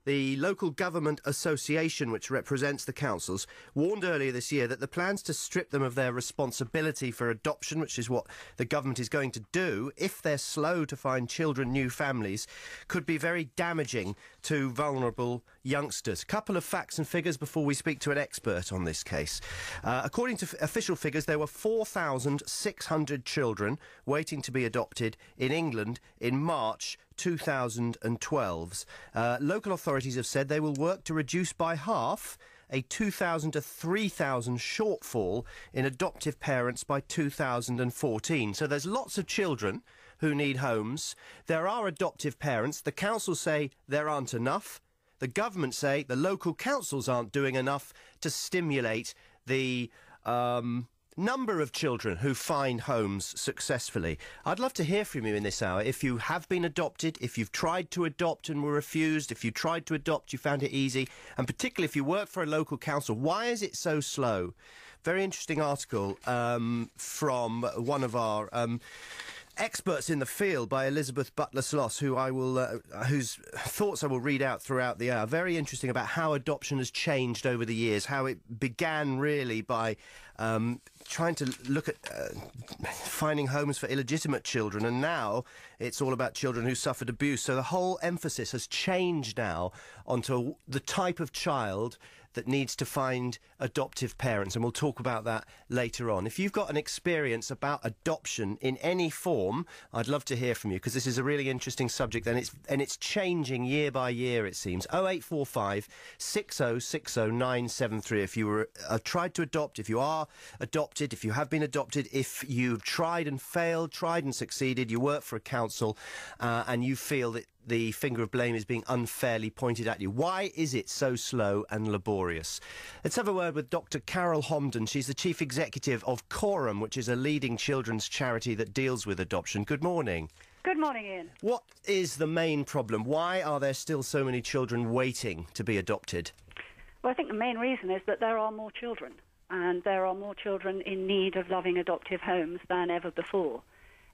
The local government association, which represents the councils, warned earlier this year that the plans to strip them of their responsibility for adoption, which is what the government is going to do if they're slow to find children new families, could be very damaging to vulnerable youngsters. Couple of facts and figures before we speak to an expert on this case. According to official figures, there were 4,600 children waiting to be adopted in England in March 2012. Local authorities have said they will work to reduce by half a 2,000 to 3,000 shortfall in adoptive parents by 2014. So there's lots of children who need homes. There are adoptive parents. The councils say there aren't enough. The government say the local councils aren't doing enough to stimulate the number of children who find homes successfully. I'd love to hear from you in this hour. If you have been adopted, if you've tried to adopt and were refused, if you tried to adopt, you found it easy, and particularly if you work for a local council, why is it so slow? Very interesting article from one of our experts in the field by Elizabeth Butler-Sloss, whose thoughts I will read out throughout the hour. Very interesting about how adoption has changed over the years, how it began really by trying to look at finding homes for illegitimate children, and now it's all about children who suffered abuse. So the whole emphasis has changed now onto the type of child that needs to find adoptive parents, and we'll talk about that later on. If you've got an experience about adoption in any form, I'd love to hear from you, because this is a really interesting subject, and it's changing year by year, it seems. 0845 6060 973 if you were tried to adopt, if you are adopted, if you have been adopted, if you've tried and failed, tried and succeeded, you work for a council, and you feel that the finger of blame is being unfairly pointed at you. Why is it so slow and laborious? Let's have a word with Dr Carol Homden. She's the Chief Executive of Coram, which is a leading children's charity that deals with adoption. Good morning. Good morning, Ian. What is the main problem? Why are there still so many children waiting to be adopted? Well, I think the main reason is that there are more children, and there are more children in need of loving adoptive homes than ever before.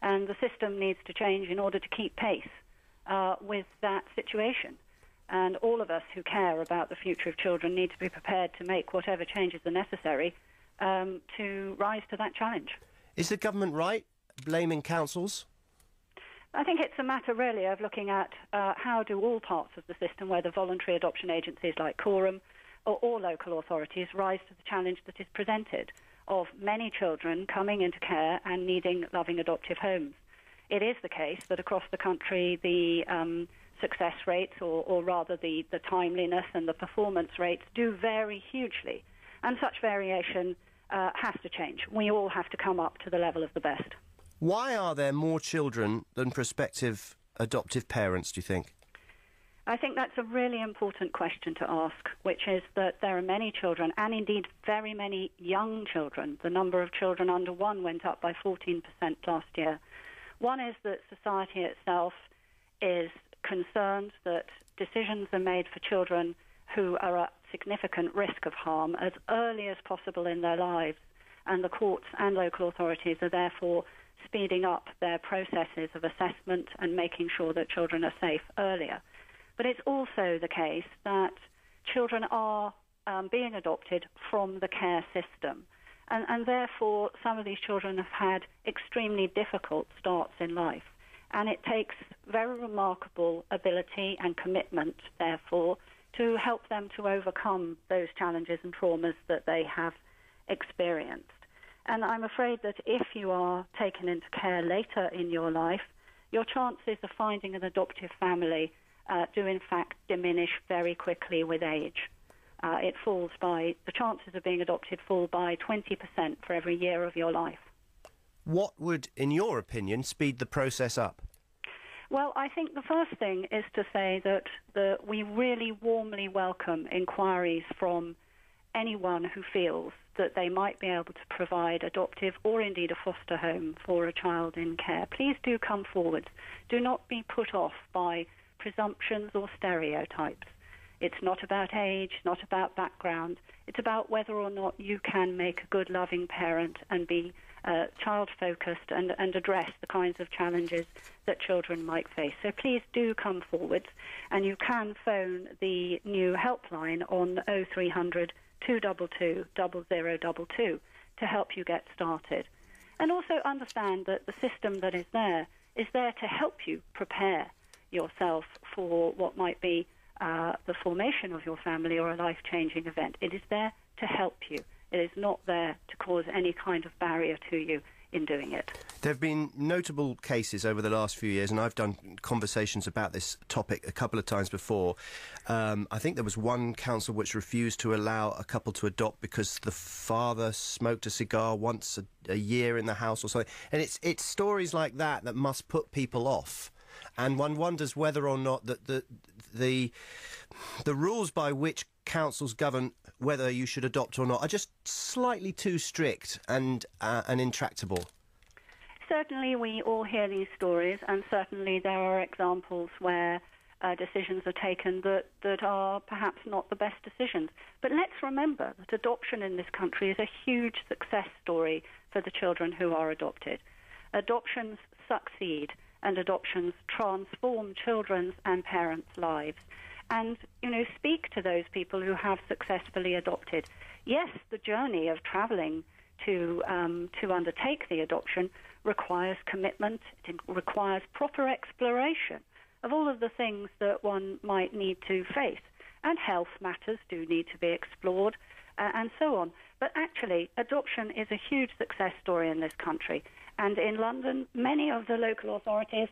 And the system needs to change in order to keep pace with that situation. And all of us who care about the future of children need to be prepared to make whatever changes are necessary to rise to that challenge. Is the government right blaming councils? I think it's a matter really of looking at how do all parts of the system, whether voluntary adoption agencies like Coram or local authorities, rise to the challenge that is presented of many children coming into care and needing loving adoptive homes. It is the case that across the country the success rates, or rather the timeliness and the performance rates, do vary hugely. And such variation has to change. We all have to come up to the level of the best. Why are there more children than prospective adoptive parents, do you think? I think that's a really important question to ask, which is that there are many children, and indeed very many young children. The number of children under one went up by 14% last year. One is that society itself is concerned that decisions are made for children who are at significant risk of harm as early as possible in their lives, and the courts and local authorities are therefore speeding up their processes of assessment and making sure that children are safe earlier. But it's also the case that children are being adopted from the care system. And therefore, some of these children have had extremely difficult starts in life. And it takes very remarkable ability and commitment, therefore, to help them to overcome those challenges and traumas that they have experienced. And I'm afraid that if you are taken into care later in your life, your chances of finding an adoptive family do in fact diminish very quickly with age. The chances of being adopted fall by 20% for every year of your life. What would, in your opinion, speed the process up? Well, I think the first thing is to say that we really warmly welcome inquiries from anyone who feels that they might be able to provide adoptive or indeed a foster home for a child in care. Please do come forward. Do not be put off by presumptions or stereotypes. It's not about age, not about background. It's about whether or not you can make a good, loving parent and be child-focused and address the kinds of challenges that children might face. So please do come forward, and you can phone the new helpline on 0300 222 0022 to help you get started. And also understand that the system that is there to help you prepare yourself for what might be the formation of your family or a life-changing event. It is there to help you. It is not there to cause any kind of barrier to you in doing it. There have been notable cases over the last few years, and I've done conversations about this topic a couple of times before. I think there was one council which refused to allow a couple to adopt because the father smoked a cigar once a year in the house or something. And it's stories like that that must put people off. And one wonders whether or not the rules by which councils govern whether you should adopt or not are just slightly too strict and intractable. Certainly we all hear these stories, and certainly there are examples where decisions are taken that are perhaps not the best decisions. But let's remember that adoption in this country is a huge success story for the children who are adopted. Adoptions succeed, and adoptions transform children's and parents' lives. And, speak to those people who have successfully adopted. Yes, the journey of travelling to undertake the adoption requires commitment. It requires proper exploration of all of the things that one might need to face. And health matters do need to be explored, and so on. But actually, adoption is a huge success story in this country. And in London, many of the local authorities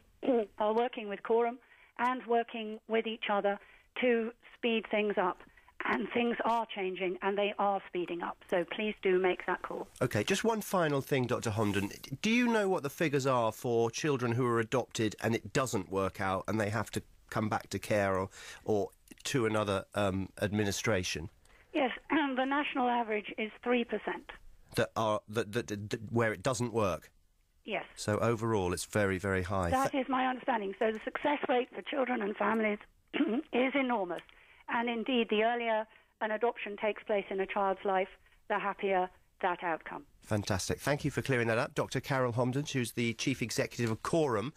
are working with Coram and working with each other to speed things up. And things are changing, and they are speeding up. So please do make that call. OK, just one final thing, Dr Homden. Do you know what the figures are for children who are adopted and it doesn't work out and they have to come back to care or to another administration? Yes, the national average is 3%. Where it doesn't work? Yes. So overall, it's very, very high. That is my understanding. So the success rate for children and families is enormous. And indeed, the earlier an adoption takes place in a child's life, the happier that outcome. Fantastic. Thank you for clearing that up. Dr Carol Homden, who's the Chief Executive of Coram,